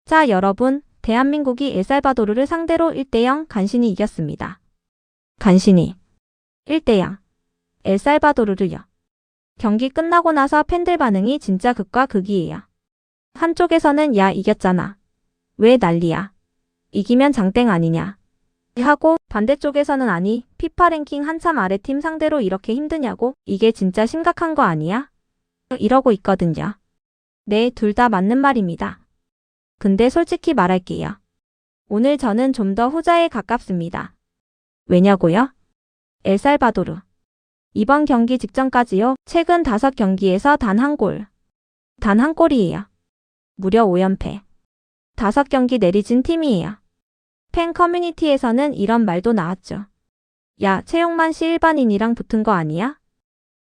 자, 여러분, 대한민국이 엘살바도르를 상대로 1대0 간신히 이겼습니다. 간신히 1대0 엘살바도르를요. 경기 끝나고 나서 팬들 반응이 진짜 극과 극이에요. 한쪽에서는 야 이겼잖아. 왜 난리야. 이기면 장땡 아니냐. 하고 반대쪽에서는 아니 피파 랭킹 한참 아래 팀 상대로 이렇게 힘드냐고 이게 진짜 심각한 거 아니야? 이러고 있거든요. 네, 둘 다 맞는 말입니다. 근데 솔직히 말할게요. 오늘 저는 좀 더 후자에 가깝습니다. 왜냐고요? 엘살바도르. 이번 경기 직전까지요. 최근 5경기에서 단 한 골. 단 한 골이에요. 무려 5연패. 5경기 내리진 팀이에요. 팬 커뮤니티에서는 이런 말도 나왔죠. 야, 최용만 씨 일반인이랑 붙은 거 아니야?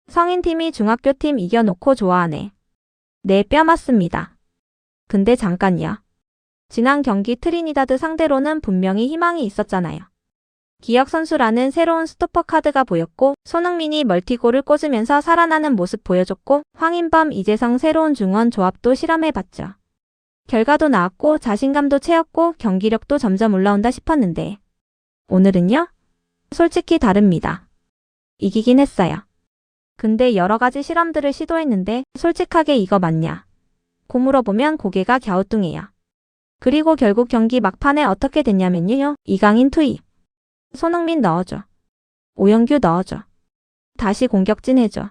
성인팀이 중학교팀 이겨놓고 좋아하네. 네, 뼈 맞습니다. 근데 잠깐요. 지난 경기 트리니다드 상대로는 분명히 희망이 있었잖아요. 기혁 선수라는 새로운 스토퍼 카드가 보였고 손흥민이 멀티골을 꽂으면서 살아나는 모습 보여줬고 황인범, 이재성 새로운 중원 조합도 실험해봤죠. 결과도 나왔고 자신감도 채웠고 경기력도 점점 올라온다 싶었는데 오늘은요? 솔직히 다릅니다. 이기긴 했어요. 근데 여러 가지 실험들을 시도했는데 솔직하게 이거 맞냐? 고 물어보면 고개가 갸우뚱해요. 그리고 결국 경기 막판에 어떻게 됐냐면요. 이강인 투입. 손흥민 넣어줘. 오영규 넣어줘. 다시 공격진 해줘.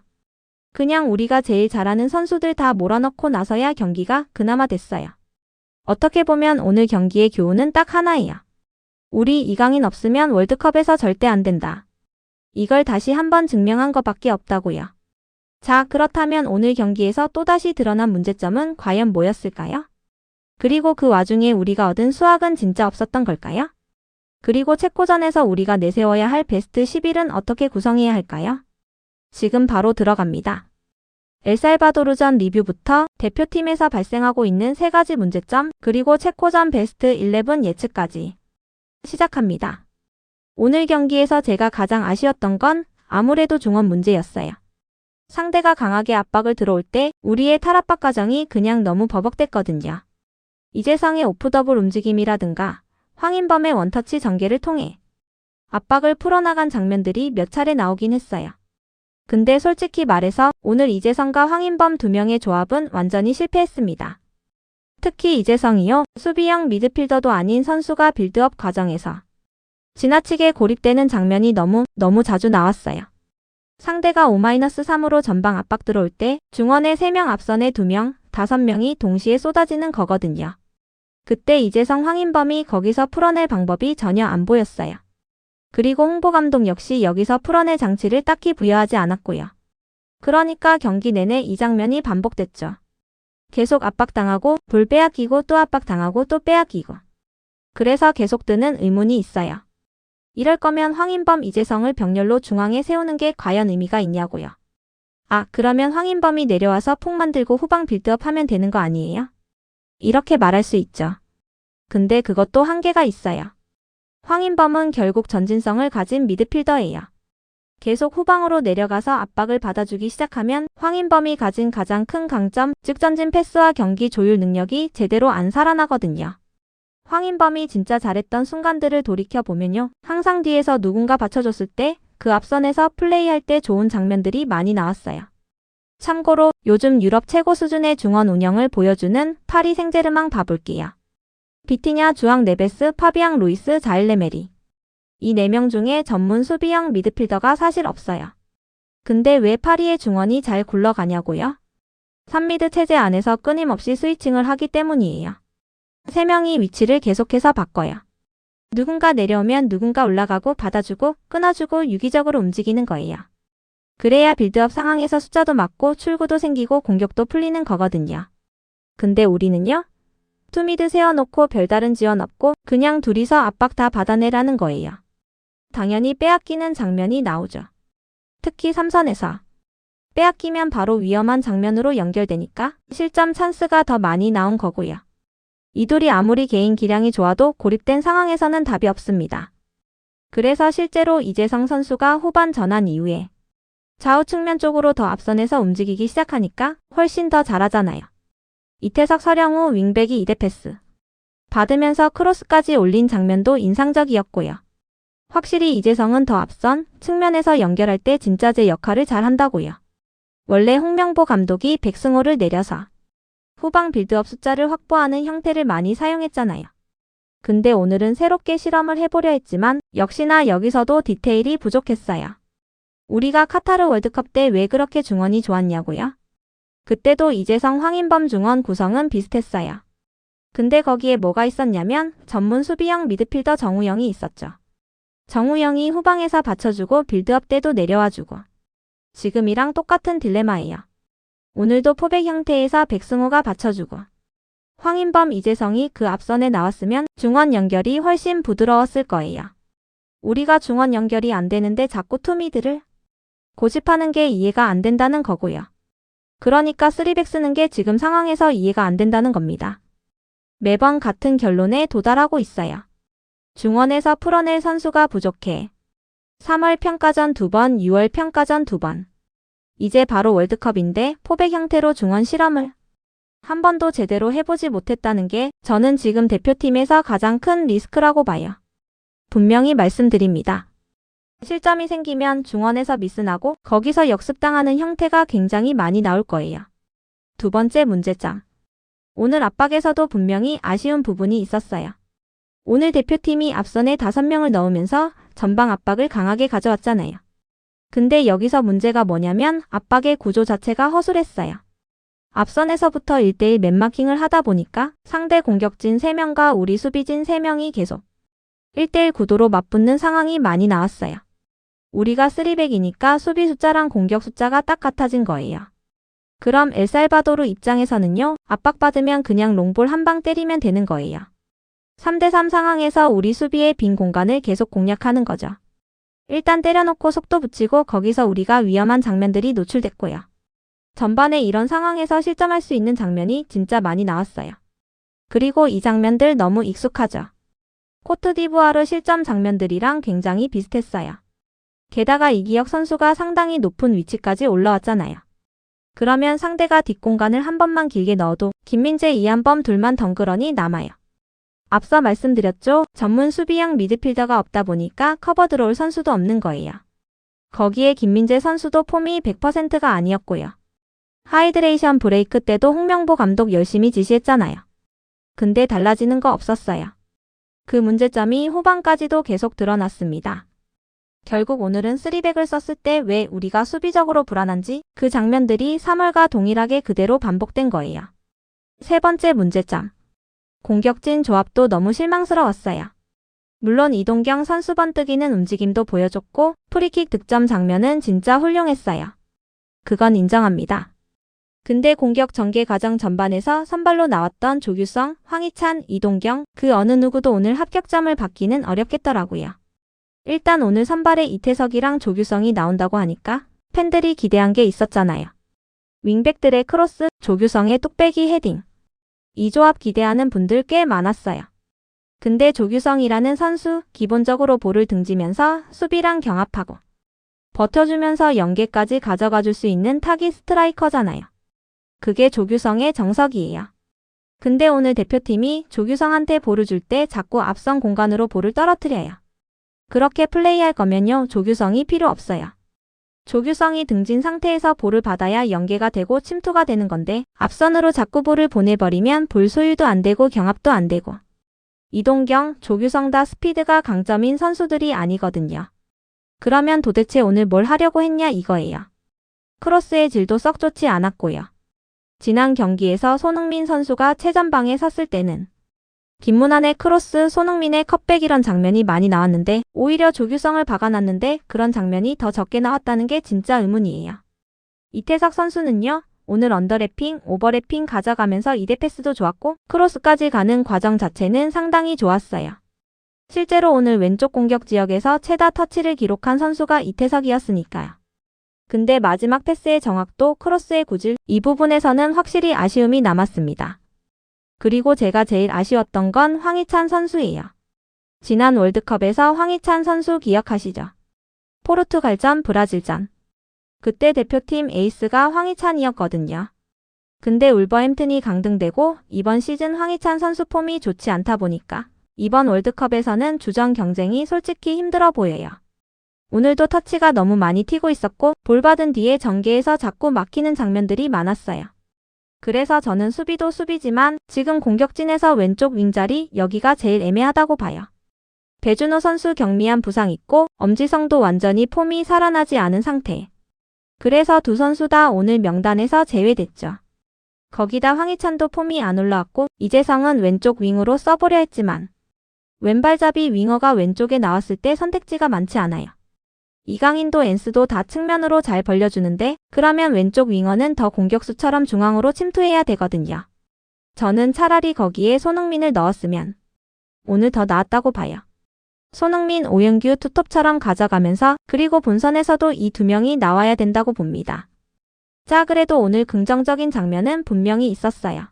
그냥 우리가 제일 잘하는 선수들 다 몰아넣고 나서야 경기가 그나마 됐어요. 어떻게 보면 오늘 경기의 교훈은 딱 하나예요. 우리 이강인 없으면 월드컵에서 절대 안 된다. 이걸 다시 한번 증명한 것밖에 없다고요. 자, 그렇다면 오늘 경기에서 또다시 드러난 문제점은 과연 뭐였을까요? 그리고 그 와중에 우리가 얻은 수확은 진짜 없었던 걸까요? 그리고 체코전에서 우리가 내세워야 할 베스트 11은 어떻게 구성해야 할까요? 지금 바로 들어갑니다. 엘살바도르전 리뷰부터 대표팀에서 발생하고 있는 3가지 문제점, 그리고 체코전 베스트 11 예측까지 시작합니다. 오늘 경기에서 제가 가장 아쉬웠던 건 아무래도 중원 문제였어요. 상대가 강하게 압박을 들어올 때 우리의 탈압박 과정이 그냥 너무 버벅댔거든요. 이재성의 오프더블 움직임이라든가 황인범의 원터치 전개를 통해 압박을 풀어나간 장면들이 몇 차례 나오긴 했어요. 근데 솔직히 말해서 오늘 이재성과 황인범 2명의 조합은 완전히 실패했습니다. 특히 이재성이요. 수비형 미드필더도 아닌 선수가 빌드업 과정에서 지나치게 고립되는 장면이 너무 자주 나왔어요. 상대가 5-3으로 전방 압박 들어올 때 중원에 3명 앞선에 2명, 5명이 동시에 쏟아지는 거거든요. 그때 이재성, 황인범이 거기서 풀어낼 방법이 전혀 안 보였어요. 그리고 홍보감독 역시 여기서 풀어낼 장치를 딱히 부여하지 않았고요. 그러니까 경기 내내 이 장면이 반복됐죠. 계속 압박당하고 볼 빼앗기고 또 압박당하고 또 빼앗기고. 그래서 계속 드는 의문이 있어요. 이럴 거면 황인범, 이재성을 병렬로 중앙에 세우는 게 과연 의미가 있냐고요. 아, 그러면 황인범이 내려와서 폭 만들고 후방 빌드업 하면 되는 거 아니에요? 이렇게 말할 수 있죠. 근데 그것도 한계가 있어요. 황인범은 결국 전진성을 가진 미드필더예요. 계속 후방으로 내려가서 압박을 받아주기 시작하면 황인범이 가진 가장 큰 강점, 즉 전진 패스와 경기 조율 능력이 제대로 안 살아나거든요. 황인범이 진짜 잘했던 순간들을 돌이켜보면요. 항상 뒤에서 누군가 받쳐줬을 때 그 앞선에서 플레이할 때 좋은 장면들이 많이 나왔어요. 참고로 요즘 유럽 최고 수준의 중원 운영을 보여주는 파리 생제르맹 봐볼게요. 비티냐, 주앙 네베스, 파비앙 루이스, 자일레메리. 이 4명 중에 전문 수비형 미드필더가 사실 없어요. 근데 왜 파리의 중원이 잘 굴러가냐고요? 3미드 체제 안에서 끊임없이 스위칭을 하기 때문이에요. 3명이 위치를 계속해서 바꿔요. 누군가 내려오면 누군가 올라가고 받아주고 끊어주고 유기적으로 움직이는 거예요. 그래야 빌드업 상황에서 숫자도 맞고 출구도 생기고 공격도 풀리는 거거든요. 근데 우리는요? 투미드 세워놓고 별다른 지원 없고 그냥 둘이서 압박 다 받아내라는 거예요. 당연히 빼앗기는 장면이 나오죠. 특히 3선에서. 빼앗기면 바로 위험한 장면으로 연결되니까 실점 찬스가 더 많이 나온 거고요. 이 둘이 아무리 개인 기량이 좋아도 고립된 상황에서는 답이 없습니다. 그래서 실제로 이재성 선수가 후반 전환 이후에 좌우 측면 쪽으로 더 앞선에서 움직이기 시작하니까 훨씬 더 잘하잖아요. 이태석, 서령우 윙백이 2대 패스. 받으면서 크로스까지 올린 장면도 인상적이었고요. 확실히 이재성은 더 앞선 측면에서 연결할 때 진짜 제 역할을 잘 한다고요. 원래 홍명보 감독이 백승호를 내려서 후방 빌드업 숫자를 확보하는 형태를 많이 사용했잖아요. 근데 오늘은 새롭게 실험을 해보려 했지만 역시나 여기서도 디테일이 부족했어요. 우리가 카타르 월드컵 때 왜 그렇게 중원이 좋았냐고요? 그때도 이재성, 황인범 중원 구성은 비슷했어요. 근데 거기에 뭐가 있었냐면 전문 수비형 미드필더 정우영이 있었죠. 정우영이 후방에서 받쳐주고 빌드업 때도 내려와주고. 지금이랑 똑같은 딜레마예요. 오늘도 포백 형태에서 백승호가 받쳐주고. 황인범, 이재성이 그 앞선에 나왔으면 중원 연결이 훨씬 부드러웠을 거예요. 우리가 중원 연결이 안 되는데 자꾸 투미드를 고집하는 게 이해가 안 된다는 거고요. 그러니까 3백 쓰는 게 지금 상황에서 이해가 안 된다는 겁니다. 매번 같은 결론에 도달하고 있어요. 중원에서 풀어낼 선수가 부족해. 3월 평가전 2번, 6월 평가전 2번. 이제 바로 월드컵인데 포백 형태로 중원 실험을 한 번도 제대로 해보지 못했다는 게 저는 지금 대표팀에서 가장 큰 리스크라고 봐요. 분명히 말씀드립니다. 실점이 생기면 중원에서 미스나고 거기서 역습당하는 형태가 굉장히 많이 나올 거예요. 두 번째 문제점. 오늘 압박에서도 분명히 아쉬운 부분이 있었어요. 오늘 대표팀이 앞선에 5명을 넣으면서 전방 압박을 강하게 가져왔잖아요. 근데 여기서 문제가 뭐냐면 압박의 구조 자체가 허술했어요. 앞선에서부터 1대1 맨마킹을 하다 보니까 상대 공격진 3명과 우리 수비진 3명이 계속 1대1 구도로 맞붙는 상황이 많이 나왔어요. 우리가 3백이니까 수비 숫자랑 공격 숫자가 딱 같아진 거예요. 그럼 엘살바도르 입장에서는요, 압박받으면 그냥 롱볼 한 방 때리면 되는 거예요. 3대3 상황에서 우리 수비의 빈 공간을 계속 공략하는 거죠. 일단 때려놓고 속도 붙이고 거기서 우리가 위험한 장면들이 노출됐고요. 전반에 이런 상황에서 실점할 수 있는 장면이 진짜 많이 나왔어요. 그리고 이 장면들 너무 익숙하죠. 코트디부아르 실점 장면들이랑 굉장히 비슷했어요. 게다가 이기혁 선수가 상당히 높은 위치까지 올라왔잖아요. 그러면 상대가 뒷공간을 한 번만 길게 넣어도 김민재, 이한범 둘만 덩그러니 남아요. 앞서 말씀드렸죠. 전문 수비형 미드필더가 없다 보니까 커버 들어올 선수도 없는 거예요. 거기에 김민재 선수도 폼이 100%가 아니었고요. 하이드레이션 브레이크 때도 홍명보 감독 열심히 지시했잖아요. 근데 달라지는 거 없었어요. 그 문제점이 후반까지도 계속 드러났습니다. 결국 오늘은 3백을 썼을 때 왜 우리가 수비적으로 불안한지 그 장면들이 3월과 동일하게 그대로 반복된 거예요. 세 번째 문제점. 공격진 조합도 너무 실망스러웠어요. 물론 이동경 선수 번뜩이는 움직임도 보여줬고 프리킥 득점 장면은 진짜 훌륭했어요. 그건 인정합니다. 근데 공격 전개 과정 전반에서 선발로 나왔던 조규성, 황희찬, 이동경 그 어느 누구도 오늘 합격점을 받기는 어렵겠더라고요. 일단 오늘 선발에 이태석이랑 조규성이 나온다고 하니까 팬들이 기대한 게 있었잖아요. 윙백들의 크로스, 조규성의 뚝배기 헤딩. 이 조합 기대하는 분들 꽤 많았어요. 근데 조규성이라는 선수 기본적으로 볼을 등지면서 수비랑 경합하고 버텨주면서 연계까지 가져가 줄 수 있는 타깃 스트라이커잖아요. 그게 조규성의 정석이에요. 근데 오늘 대표팀이 조규성한테 볼을 줄 때 자꾸 앞선 공간으로 볼을 떨어뜨려요. 그렇게 플레이할 거면요, 조규성이 필요 없어요. 조규성이 등진 상태에서 볼을 받아야 연계가 되고 침투가 되는 건데 앞선으로 자꾸 볼을 보내버리면 볼 소유도 안 되고 경합도 안 되고. 이동경, 조규성 다 스피드가 강점인 선수들이 아니거든요. 그러면 도대체 오늘 뭘 하려고 했냐 이거예요. 크로스의 질도 썩 좋지 않았고요. 지난 경기에서 손흥민 선수가 최전방에 섰을 때는 김문환의 크로스, 손흥민의 컵백 이런 장면이 많이 나왔는데 오히려 조규성을 박아놨는데 그런 장면이 더 적게 나왔다는 게 진짜 의문이에요. 이태석 선수는요. 오늘 언더래핑, 오버래핑 가져가면서 2대 패스도 좋았고 크로스까지 가는 과정 자체는 상당히 좋았어요. 실제로 오늘 왼쪽 공격 지역에서 최다 터치를 기록한 선수가 이태석이었으니까요. 근데 마지막 패스의 정확도, 크로스의 구질, 이 부분에서는 확실히 아쉬움이 남았습니다. 그리고 제가 제일 아쉬웠던 건 황희찬 선수예요. 지난 월드컵에서 황희찬 선수 기억하시죠? 포르투갈전, 브라질전. 그때 대표팀 에이스가 황희찬이었거든요. 근데 울버햄튼이 강등되고 이번 시즌 황희찬 선수 폼이 좋지 않다 보니까 이번 월드컵에서는 주전 경쟁이 솔직히 힘들어 보여요. 오늘도 터치가 너무 많이 튀고 있었고 볼 받은 뒤에 전개에서 자꾸 막히는 장면들이 많았어요. 그래서 저는 수비도 수비지만 지금 공격진에서 왼쪽 윙자리 여기가 제일 애매하다고 봐요. 배준호 선수 경미한 부상 있고 엄지성도 완전히 폼이 살아나지 않은 상태. 그래서 두 선수 다 오늘 명단에서 제외됐죠. 거기다 황희찬도 폼이 안 올라왔고 이재성은 왼쪽 윙으로 써보려 했지만 왼발잡이 윙어가 왼쪽에 나왔을 때 선택지가 많지 않아요. 이강인도 엔스도 다 측면으로 잘 벌려주는데 그러면 왼쪽 윙어는 더 공격수처럼 중앙으로 침투해야 되거든요. 저는 차라리 거기에 손흥민을 넣었으면 오늘 더 나았다고 봐요. 손흥민, 오영규 투톱처럼 가져가면서 그리고 본선에서도 이 두 명이 나와야 된다고 봅니다. 자, 그래도 오늘 긍정적인 장면은 분명히 있었어요.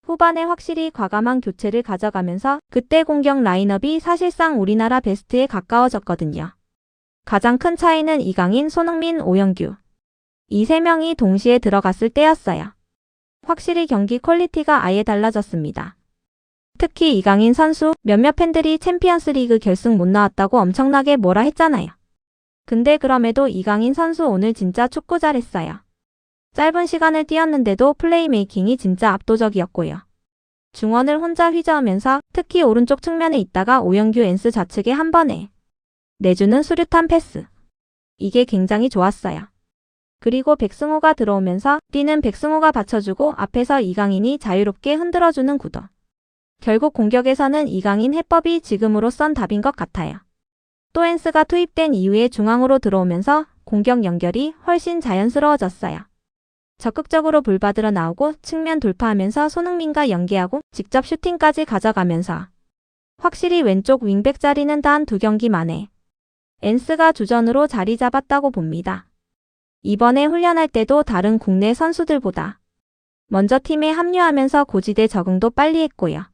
후반에 확실히 과감한 교체를 가져가면서 그때 공격 라인업이 사실상 우리나라 베스트에 가까워졌거든요. 가장 큰 차이는 이강인, 손흥민, 오영규. 이 세 명이 동시에 들어갔을 때였어요. 확실히 경기 퀄리티가 아예 달라졌습니다. 특히 이강인 선수 몇몇 팬들이 챔피언스리그 결승 못 나왔다고 엄청나게 뭐라 했잖아요. 근데 그럼에도 이강인 선수 오늘 진짜 축구 잘했어요. 짧은 시간을 뛰었는데도 플레이메이킹이 진짜 압도적이었고요. 중원을 혼자 휘저으면서 특히 오른쪽 측면에 있다가 오영규 엔스 좌측에 한 번에 내주는 수류탄 패스. 이게 굉장히 좋았어요. 그리고 백승호가 들어오면서 뛰는 백승호가 받쳐주고 앞에서 이강인이 자유롭게 흔들어주는 구도. 결국 공격에서는 이강인 해법이 지금으로선 답인 것 같아요. 또 엔스가 투입된 이후에 중앙으로 들어오면서 공격 연결이 훨씬 자연스러워졌어요. 적극적으로 볼 받으러 나오고 측면 돌파하면서 손흥민과 연계하고 직접 슈팅까지 가져가면서 확실히 왼쪽 윙백 자리는 단 2경기 만에 엔스가 주전으로 자리 잡았다고 봅니다. 이번에 훈련할 때도 다른 국내 선수들보다 먼저 팀에 합류하면서 고지대 적응도 빨리 했고요.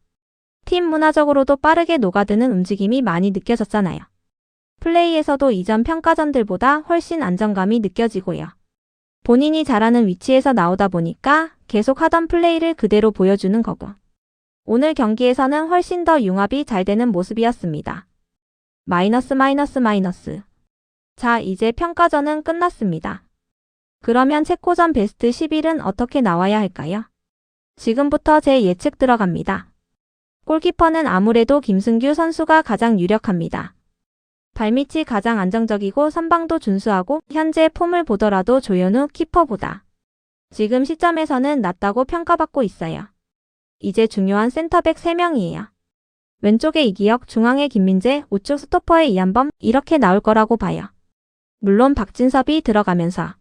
팀 문화적으로도 빠르게 녹아드는 움직임이 많이 느껴졌잖아요. 플레이에서도 이전 평가전들보다 훨씬 안정감이 느껴지고요. 본인이 잘하는 위치에서 나오다 보니까 계속 하던 플레이를 그대로 보여주는 거고. 오늘 경기에서는 훨씬 더 융합이 잘 되는 모습이었습니다. 마이너스. 자, 이제 평가전은 끝났습니다. 그러면 체코전 베스트 11은 어떻게 나와야 할까요? 지금부터 제 예측 들어갑니다. 골키퍼는 아무래도 김승규 선수가 가장 유력합니다. 발밑이 가장 안정적이고 선방도 준수하고 현재 폼을 보더라도 조현우 키퍼보다 지금 시점에서는 낫다고 평가받고 있어요. 이제 중요한 센터백 3명이에요. 왼쪽에 이기혁, 중앙에 김민재, 우측 스토퍼에 이한범 이렇게 나올 거라고 봐요. 물론 박진섭이 들어가면서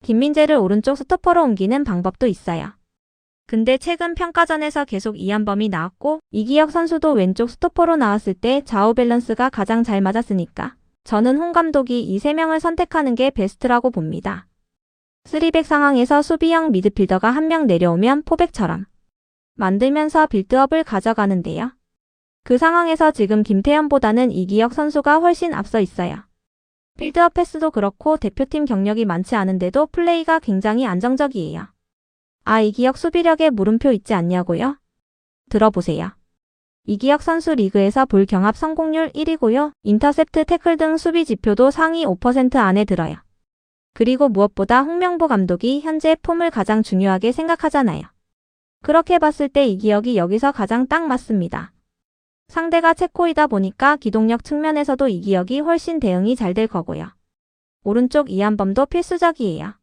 김민재를 오른쪽 스토퍼로 옮기는 방법도 있어요. 근데 최근 평가전에서 계속 이한범이 나왔고 이기혁 선수도 왼쪽 스토퍼로 나왔을 때 좌우 밸런스가 가장 잘 맞았으니까 저는 홍 감독이 이 3명을 선택하는 게 베스트라고 봅니다. 3백 상황에서 수비형 미드필더가 한 명 내려오면 포백처럼 만들면서 빌드업을 가져가는데요. 그 상황에서 지금 김태현보다는 이기혁 선수가 훨씬 앞서 있어요. 빌드업 패스도 그렇고 대표팀 경력이 많지 않은데도 플레이가 굉장히 안정적이에요. 아, 이기혁 수비력에 물음표 있지 않냐고요? 들어보세요. 이기혁 선수 리그에서 볼 경합 성공률 1위고요. 인터셉트, 태클 등 수비 지표도 상위 5% 안에 들어요. 그리고 무엇보다 홍명보 감독이 현재 폼을 가장 중요하게 생각하잖아요. 그렇게 봤을 때 이기혁이 여기서 가장 딱 맞습니다. 상대가 체코이다 보니까 기동력 측면에서도 이기혁이 훨씬 대응이 잘 될 거고요. 오른쪽 이한범도 필수적이에요.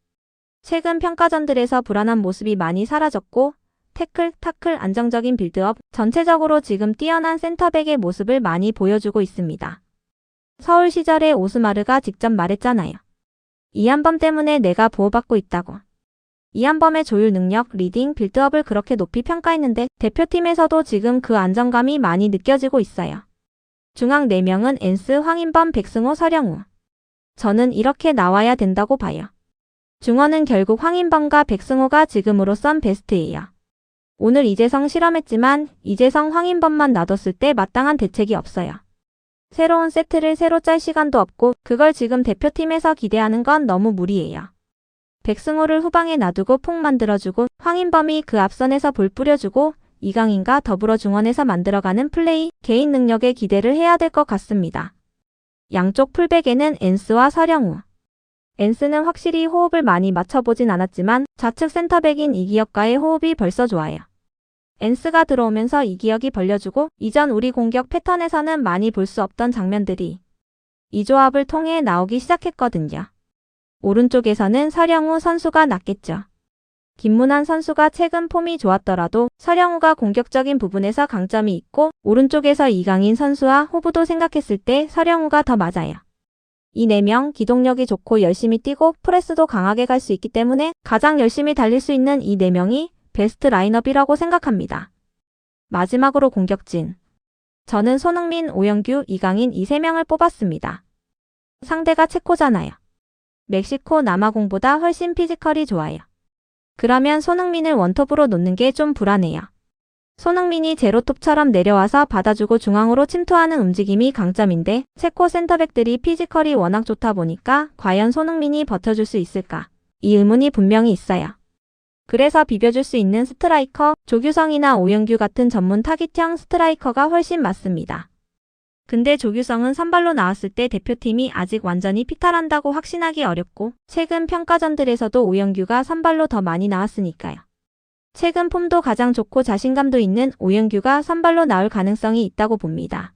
최근 평가전들에서 불안한 모습이 많이 사라졌고 태클, 타클, 안정적인 빌드업, 전체적으로 지금 뛰어난 센터백의 모습을 많이 보여주고 있습니다. 서울 시절에 오스마르가 직접 말했잖아요. 이한범 때문에 내가 보호받고 있다고. 이한범의 조율 능력, 리딩, 빌드업을 그렇게 높이 평가했는데 대표팀에서도 지금 그 안정감이 많이 느껴지고 있어요. 중앙 4명은 엔스, 황인범, 백승호, 서령우. 저는 이렇게 나와야 된다고 봐요. 중원은 결국 황인범과 백승호가 지금으로선 베스트예요. 오늘 이재성 실험했지만 이재성, 황인범만 놔뒀을 때 마땅한 대책이 없어요. 새로운 세트를 새로 짤 시간도 없고 그걸 지금 대표팀에서 기대하는 건 너무 무리예요. 백승호를 후방에 놔두고 폭 만들어주고 황인범이 그 앞선에서 볼 뿌려주고 이강인과 더불어 중원에서 만들어가는 플레이, 개인 능력에 기대를 해야 될 것 같습니다. 양쪽 풀백에는 엔스와 서령우. 엔스는 확실히 호흡을 많이 맞춰보진 않았지만 좌측 센터백인 이기혁과의 호흡이 벌써 좋아요. 엔스가 들어오면서 이기혁이 벌려주고 이전 우리 공격 패턴에서는 많이 볼 수 없던 장면들이 이 조합을 통해 나오기 시작했거든요. 오른쪽에서는 서령우 선수가 낫겠죠. 김문환 선수가 최근 폼이 좋았더라도 서령우가 공격적인 부분에서 강점이 있고 오른쪽에서 이강인 선수와 호구도 생각했을 때 서령우가 더 맞아요. 이 4명 기동력이 좋고 열심히 뛰고 프레스도 강하게 갈 수 있기 때문에 가장 열심히 달릴 수 있는 이 4명이 베스트 라인업이라고 생각합니다. 마지막으로 공격진. 저는 손흥민, 오영규, 이강인 이 3명을 뽑았습니다. 상대가 체코잖아요. 멕시코 남아공보다 훨씬 피지컬이 좋아요. 그러면 손흥민을 원톱으로 놓는 게 좀 불안해요. 손흥민이 제로톱처럼 내려와서 받아주고 중앙으로 침투하는 움직임이 강점인데 체코 센터백들이 피지컬이 워낙 좋다 보니까 과연 손흥민이 버텨줄 수 있을까? 이 의문이 분명히 있어요. 그래서 비벼줄 수 있는 스트라이커, 조규성이나 오영규 같은 전문 타깃형 스트라이커가 훨씬 맞습니다. 근데 조규성은 선발로 나왔을 때 대표팀이 아직 완전히 피탈한다고 확신하기 어렵고 최근 평가전들에서도 오영규가 선발로 더 많이 나왔으니까요. 최근 폼도 가장 좋고 자신감도 있는 오영규가 선발로 나올 가능성이 있다고 봅니다.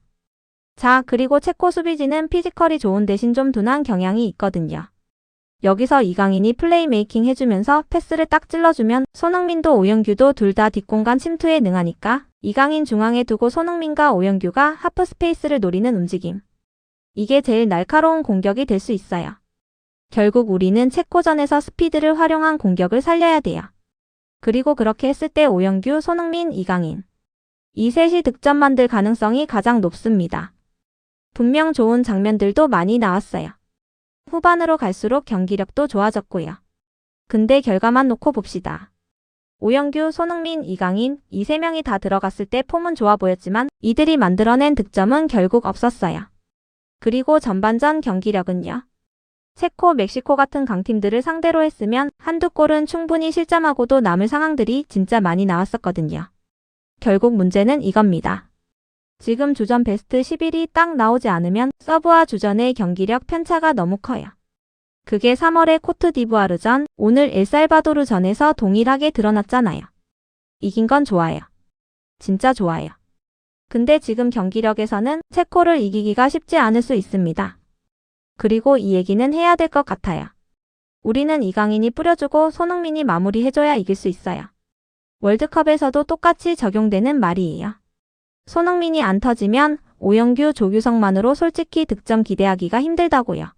자, 그리고 체코 수비진은 피지컬이 좋은 대신 좀 둔한 경향이 있거든요. 여기서 이강인이 플레이메이킹 해주면서 패스를 딱 찔러주면 손흥민도 오영규도 둘 다 뒷공간 침투에 능하니까 이강인 중앙에 두고 손흥민과 오영규가 하프 스페이스를 노리는 움직임. 이게 제일 날카로운 공격이 될 수 있어요. 결국 우리는 체코전에서 스피드를 활용한 공격을 살려야 돼요. 그리고 그렇게 했을 때 오영규, 손흥민, 이강인. 이 셋이 득점 만들 가능성이 가장 높습니다. 분명 좋은 장면들도 많이 나왔어요. 후반으로 갈수록 경기력도 좋아졌고요. 근데 결과만 놓고 봅시다. 오영규, 손흥민, 이강인 이 3명이 다 들어갔을 때 폼은 좋아 보였지만 이들이 만들어낸 득점은 결국 없었어요. 그리고 전반전 경기력은요. 체코, 멕시코 같은 강팀들을 상대로 했으면 한두 골은 충분히 실점하고도 남을 상황들이 진짜 많이 나왔었거든요. 결국 문제는 이겁니다. 지금 주전 베스트 11이 딱 나오지 않으면 서브와 주전의 경기력 편차가 너무 커요. 그게 3월의 코트디부아르전, 오늘 엘살바도르전에서 동일하게 드러났잖아요. 이긴 건 좋아요. 진짜 좋아요. 근데 지금 경기력에서는 체코를 이기기가 쉽지 않을 수 있습니다. 그리고 이 얘기는 해야 될 것 같아요. 우리는 이강인이 뿌려주고 손흥민이 마무리해줘야 이길 수 있어요. 월드컵에서도 똑같이 적용되는 말이에요. 손흥민이 안 터지면 오영규, 조규성만으로 솔직히 득점 기대하기가 힘들다고요.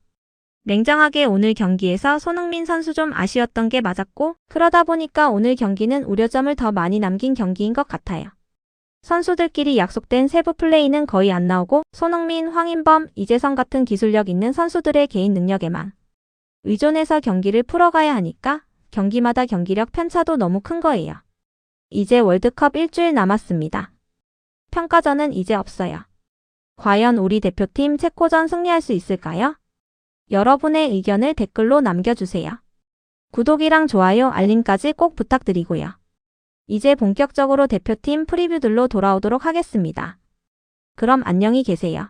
냉정하게 오늘 경기에서 손흥민 선수 좀 아쉬웠던 게 맞았고 그러다 보니까 오늘 경기는 우려점을 더 많이 남긴 경기인 것 같아요. 선수들끼리 약속된 세부 플레이는 거의 안 나오고 손흥민, 황인범, 이재성 같은 기술력 있는 선수들의 개인 능력에만 의존해서 경기를 풀어가야 하니까 경기마다 경기력 편차도 너무 큰 거예요. 이제 월드컵 일주일 남았습니다. 평가전은 이제 없어요. 과연 우리 대표팀 체코전 승리할 수 있을까요? 여러분의 의견을 댓글로 남겨주세요. 구독이랑 좋아요, 알림까지 꼭 부탁드리고요. 이제 본격적으로 대표팀 프리뷰들로 돌아오도록 하겠습니다. 그럼 안녕히 계세요.